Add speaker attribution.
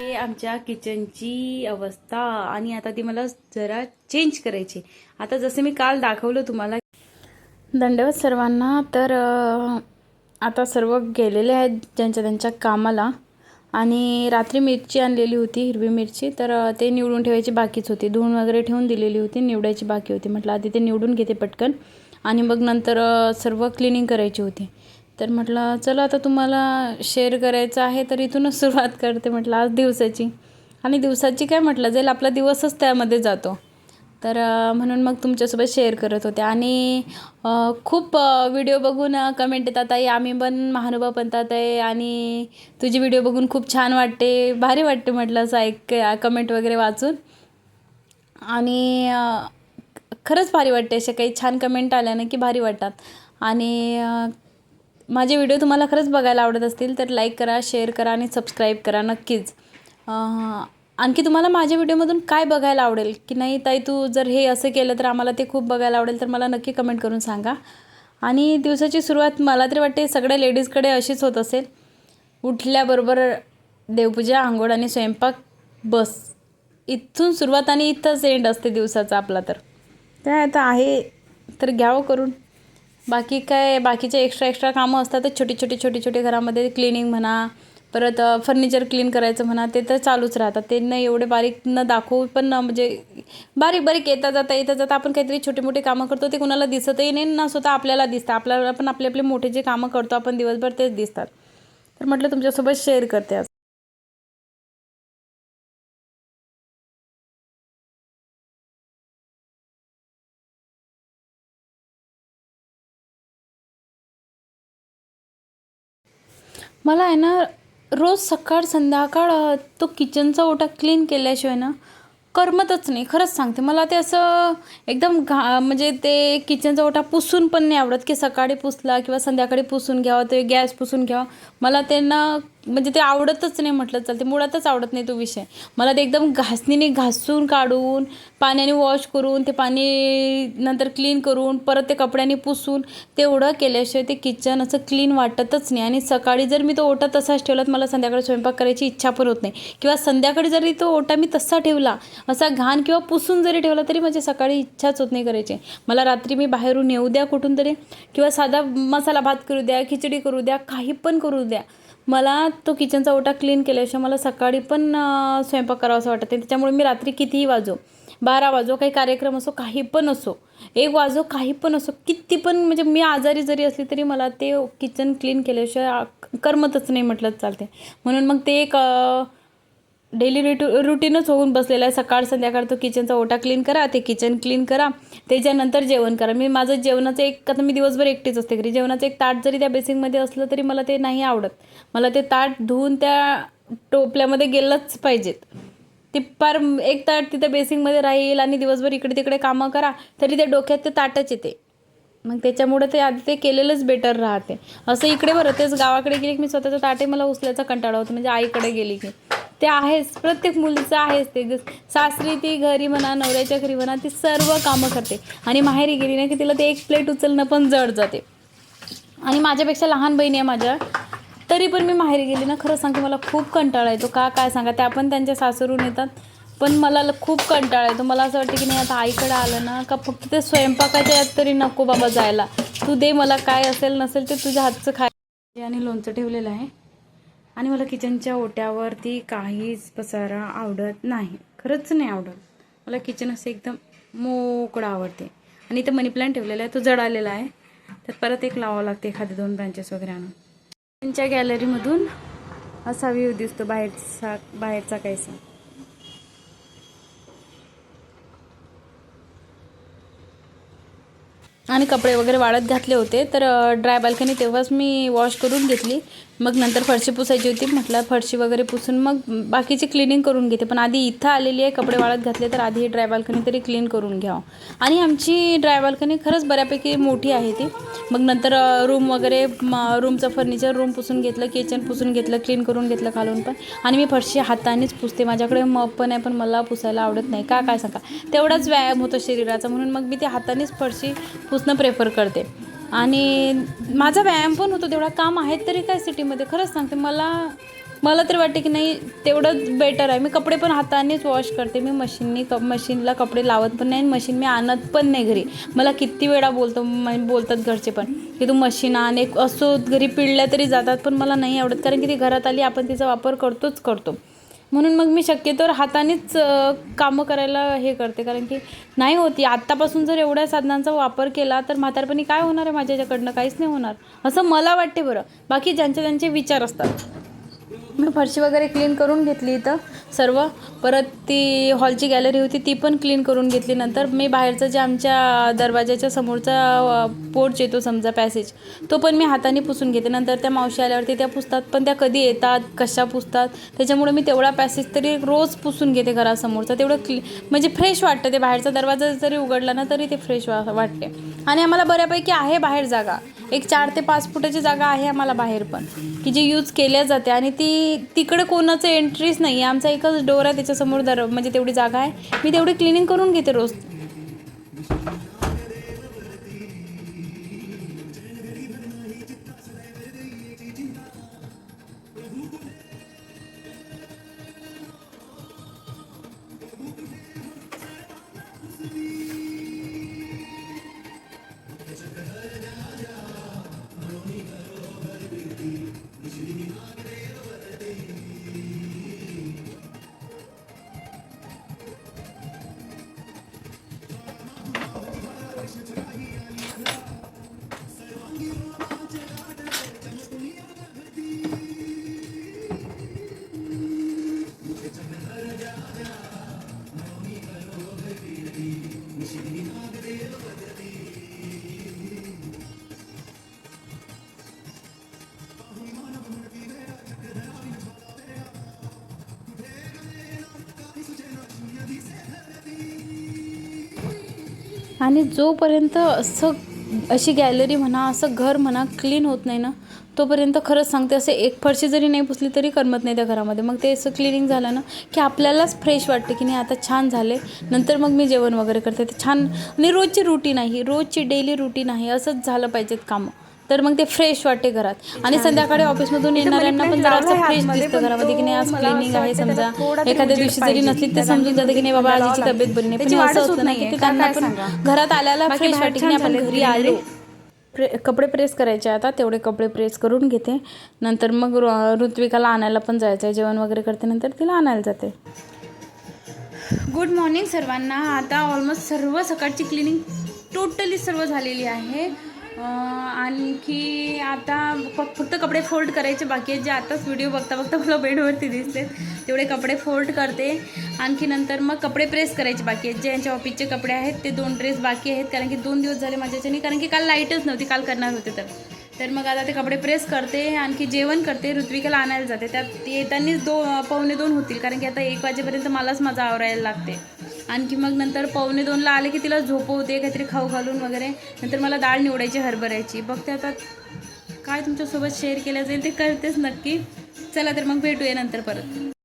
Speaker 1: हे आमच्या किचनची अवस्था आणि आता ती मला जरा चेंज करायची. आता जसं मी काल दाखवलं तुम्हाला. दंडवत सर्वांना. तर आता सर्व गेलेले आहेत ज्यांच्या त्यांच्या कामाला. आणि रात्री मिरची आणलेली होती, हिरवी मिरची, तर ते निवडून ठेवायची बाकीच होती. धुवून वगैरे ठेवून दिलेली होती, निवडायची बाकी होती. म्हटलं आधी ते निवडून घेते पटकन आणि मग नंतर सर्व क्लिनिंग करायची होती. तर म्हटलं चला आता तुम्हाला शेअर करायचं आहे तर इथूनच सुरुवात करते. म्हटलं आज दिवसाची, आणि दिवसाची काय म्हटलं जाईल, आपला दिवसच त्यामध्ये जातो. तर म्हणून मग तुमच्यासोबत शेअर करत होते. आणि खूप व्हिडिओ बघून कमेंट येतात, आई आम्ही पण महानुभाव पंथात आहे आणि तुझी व्हिडिओ बघून खूप छान वाटते, भारी वाटते म्हटलं असं कमेंट वगैरे वाचून. आणि खरंच भारी वाटते, अशा काही छान कमेंट आल्या ना की भारी वाटतात. आणि माझे व्हिडिओ तुम्हाला खरंच बघायला आवडत असतील तर लाईक करा, शेअर करा आणि सबस्क्राईब करा नक्कीच. आणखी तुम्हाला माझ्या व्हिडिओमधून काय बघायला आवडेल की नाही ताई, तू जर हे असं केलं तर आम्हाला ते खूप बघायला आवडेल, तर मला नक्की कमेंट करून सांगा. आणि दिवसाची सुरुवात मला तरी वाटते सगळ्या लेडीजकडे अशीच होत असेल. उठल्याबरोबर देवपूजा, आंघोळ आणि स्वयंपाक, बस इथून सुरुवात आणि इथंच एंड असते दिवसाचा आपला. तर काय आता आहे तर घ्यावं करून. बाकी काय, बाकीचे एक्स्ट्रा कामं असतातच, छोटी घरामध्ये. क्लिनिंग म्हणा, परत फर्निचर क्लीन करायचं म्हणा, ते तर चालूच राहतात. ते न एवढे बारीक न दाखवू, पण म्हणजे बारीक येता जाता आपण काहीतरी छोटे मोठे कामं करतो, ते कुणाला दिसतही नाही ना, स्वतः आपल्याला दिसतं. आपल्याला पण आपले मोठे जे कामं करतो आपण दिवसभर तेच दिसतात. तर म्हटलं तुमच्यासोबत शेअर करते आज. मला आहे ना रोज सकाळ संध्याकाळ तो किचनचा ओटा क्लीन केल्याशिवाय ना करमतच नाही. खरंच सांगते, मला ते असं एकदम म्हणजे ते किचनचा ओटा पुसून पण नाही आवडत की सकाळी पुसला किंवा संध्याकाळी पुसून घ्यावा, ते गॅस पुसून घ्यावा. मला त्यांना म्हणजे ते आवडतच नाही म्हटलं चालते, मुळातच आवडत नाही तो विषय. मला ते एकदम घासणीने घासून काढून, पाण्याने वॉश करून, ते पाणी नंतर क्लीन करून, परत ते कपड्याने पुसून, तेवढं केल्याशिवाय ते किचन असं क्लीन वाटतच नाही. आणि सकाळी जर मी तो ओटा तसाच ठेवला तर मला संध्याकाळी स्वयंपाक करायची इच्छा पण होत नाही. किंवा संध्याकाळी जरी तो ओटा मी तसा ठेवला, असा घाण किंवा पुसून जरी ठेवला, तरी माझी सकाळी इच्छाच होत नाही करायची. मला रात्री मी बाहेरून येऊ द्या कुठून तरी, किंवा साधा मसाला भात करू द्या, खिचडी करू द्या, काही पण करू द्या, मला तो किचनचा ओटा क्लीन केल्याशिवाय मला सकाळी पण स्वयंपाक करावा असं वाटत नाही. त्याच्यामुळे मी रात्री कितीही वाजो, 12 वाजो, काही कार्यक्रम असो, काही पण असो, 1 वाजो, काही पण असो, किती पण म्हणजे मी आजारी जरी असली तरी मला ते किचन क्लीन केल्याशिवाय करमतच नाही म्हटलं चालते. म्हणून मग ते एक डेली रुटीनच होऊन बसलेलं आहे. सकाळ संध्याकाळ तो किचनचा ओटा क्लीन करा, ते किचन क्लीन करा, त्याच्यानंतर जेवण करा. मी माझं जेवणाचं एक, आता मी दिवसभर एकटीच असते घरी, जेवणाचं एक ताट जरी त्या बेसिंगमध्ये असलं तरी मला ते नाही आवडत. मला ते ताट धुवून त्या टोपल्यामध्ये गेलंच पाहिजेत. ते पार एक ताट तिथं बेसिंगमध्ये राहील आणि दिवसभर इकडे तिकडे कामं करा तरी ते डोक्यात ते ताटच येते. मग त्याच्यामुळे ते आधी ते केलेलंच बेटर राहते. असं इकडे बरं, तेच गावाकडे गेली की मी स्वतःचं ताटे मला उचलायचा कंटाळा होतो. म्हणजे आईकडे गेली की ते आहेच, प्रत्येक मुलीचं आहेच ते. सासरी ती घरी म्हणा, नवऱ्याच्या घरी म्हणा, ती सर्व कामं करते. आणि माहेरी गेली नाही की तिला ते एक प्लेट उचलणं पण जड जाते. आणि माझ्यापेक्षा लहान बहिणी आहे माझ्या, तरी पण मी माहेरी गेली ना, खरं सांगते मला खूप कंटाळा येतो. काय सांगा, त्या पण त्यांच्या सासरून येतात, पण मला खूप कंटाळा येतो. मला असं वाटतं की नाही, आता आईकडे आलं ना का फक्त ते स्वयंपाकाच्या यात तरी नको बाबा जायला, तू दे मला काय असेल नसेल ते तुझ्या हातचं खाय. आणि लोणचं ठेवलेलं आहे. आणि मला किचनच्या ओट्यावरती काहीच पसारा आवडत नाही, खरंच नाही आवडत. मला किचन असं एकदम मोकळं आवडते. आणि इथं मनी प्लांट ठेवलेला आहे, तो जळालेला आहे, तर परत एक लावावं लागते, एखादे 2 ब्रांचेस वगैरे आणून. त्यांच्या गॅलरीमधून असा व्ह्यू दिसतो बाहेरचा काहीसा. आणि कपडे वगैरे वाळत घातले होते, तर ड्राय बाल्कनी तेव्हाच मी वॉश करून घेतली. मग नंतर फरशी पुसायची होती, म्हटलं फरशी वगैरे पुसून मग बाकीची क्लिनिंग करून घेते. पण आधी इथं आलेली आहे, कपडे वाळत घातले, तर आधी ही ड्राय बाल्कनी तरी क्लीन करून घ्यावं. आणि आमची ड्राय बाल्कनी खरंच बऱ्यापैकी मोठी आहे ती. मग नंतर रूम वगैरे, रूमचं फर्निचर, रूम पुसून घेतलं, किचन पुसून घेतलं, क्लीन करून घेतलं खालून पण. आणि मी फरशी हातानेच पुसते, माझ्याकडे मप पण आहे, पण मला पुसायला आवडत नाही. काय सांगा, तेवढाच व्यायाम होतो शरीराचा, म्हणून मग मी ते हातानेच फरशी पुसणं प्रेफर करते. आणि माझा व्यायाम पण होतो, तेवढा काम आहेत तरी काय सिटीमध्ये. खरंच सांगते, मला मला तरी वाटते की नाही तेवढंच बेटर आहे. मी कपडे पण हातानेच वॉश करते. मी मशीनला कपडे लावत पण नाही, मशीन मी आणत पण नाही घरी. मला किती वेळा बोलतात घरचे पण की तू मशीन आण. एक असो घरी पिळल्या तरी जातात, पण मला नाही आवडत, कारण की ती घरात आली आपण तिचा वापर करतो. म्हणून मग मी शक्यतोवर हातानेच कामं करायला हे करते, कारण की नाही होती आत्तापासून जर एवढ्या साधनांचा वापर केला तर म्हातारपणी काय होणार आहे माझ्याकडनं? काहीच नाही होणार असं मला वाटते. बरं, बाकी त्यांचे विचार असतात. मी फरशी वगैरे क्लीन करून घेतली इथं सर्व. परत ती हॉलची गॅलरी होती ती पण क्लीन करून घेतली. नंतर मी बाहेरचं जे आमच्या दरवाजाच्या समोरचा पोर्च येतो समजा पॅसेज, तो पण मी हाताने पुसून घेते. नंतर त्या मावशी आल्यावरती त्या पुसतात, पण त्या कधी येतात कशा पुसतात, त्याच्यामुळे मी तेवढा पॅसेज तरी रोज पुसून घेते घरासमोरचा. तेवढं म्हणजे फ्रेश वाटतं. ते बाहेरचा दरवाजा जरी उघडला ना तरी ते फ्रेश वाटते. आणि आम्हाला बऱ्यापैकी आहे बाहेर जागा, एक 4 ते 5 फुटाची जागा आहे आम्हाला बाहेर पण, की जी यूज केल्या जाते. आणि तिकडे कोणाचं एंट्रीच नाही आहे. आमचा एकच डोर आहे, त्याच्यासमोर म्हणजे तेवढी जागा आहे. मी तेवढी क्लिनिंग करून घेते रोज. आणि जोपर्यंत अशी गॅलरी म्हणा, असं घर म्हणा क्लीन होत नाही ना, तोपर्यंत खरंच सांगते असं एक फरशी जरी नाही पुसली तरी करमत नाही त्या घरामध्ये. मग ते असं क्लिनिंग झालं ना की आपल्यालाच फ्रेश वाटते की नाही आता छान झाले. नंतर मग मी जेवण वगैरे करते ते छान. आणि रोजची रूटीन आहे, रोजची डेली रूटीन आहे, असंच झालं पाहिजेत कामं, तर मग ते फ्रेश वाटते घरात. आणि संध्याकाळी ऑफिसमधून येणाऱ्यांना पण जरा असं फ्रेश दिसतं घरामध्ये की नाही आज क्लिनिंग आहे. समजा एखाद्या दिवशी जरी नसली ते समजून जाते की नाही बाबा आजीची तब्येत बरी नाही, पण असं होतं ना की ते त्यांना पण घरात आल्याला फ्रेश वाटते की नाही आपण घरी आलो. कपडे प्रेस करायचे आता, तेवढे कपडे प्रेस करून घेते. नंतर मग ऋत्विकाला आणायला पण जायचं आहे. जेवण वगैरे करते, नंतर तिला आणायला जाते. गुड मॉर्निंग सर्वांना. आता ऑलमोस्ट सर्व सकाळची क्लिनिंग टोटली सर्व झालेली आहे. आणखी आता फक्त कपडे फोल्ड करायचे बाकी आहेत, जे आताच व्हिडिओ बघता मला बेडवरती दिसले तेवढे कपडे फोल्ड करते. आणखी नंतर मग कपडे प्रेस करायचे बाकी आहेत. जे यांच्या ऑफिसचे कपडे आहेत ते 2 ड्रेस बाकी आहेत, कारण की 2 दिवस झाले माझ्याच्याने, कारण की काल लाईटच नव्हती, काल करणार होते तर मग आता ते कपडे प्रेस करते. आणखी जेवण करते, ऋत्विकाला आणायला जाते. त्यात येतानीच 2:45 होतील, कारण की आता 1 वाजेपर्यंत मलाच माझं आवरायला लागते. आणखी मग नंतर 1:45ला आले की तिला झोपवते काहीतरी खाऊ घालून वगैरे. नंतर मला डाळ निवडायची हरभऱ्याची, बघते आता काय तुमच्यासोबत शेअर केलं जाईल ते करतेच नक्की. चला तर मग भेटूया नंतर परत.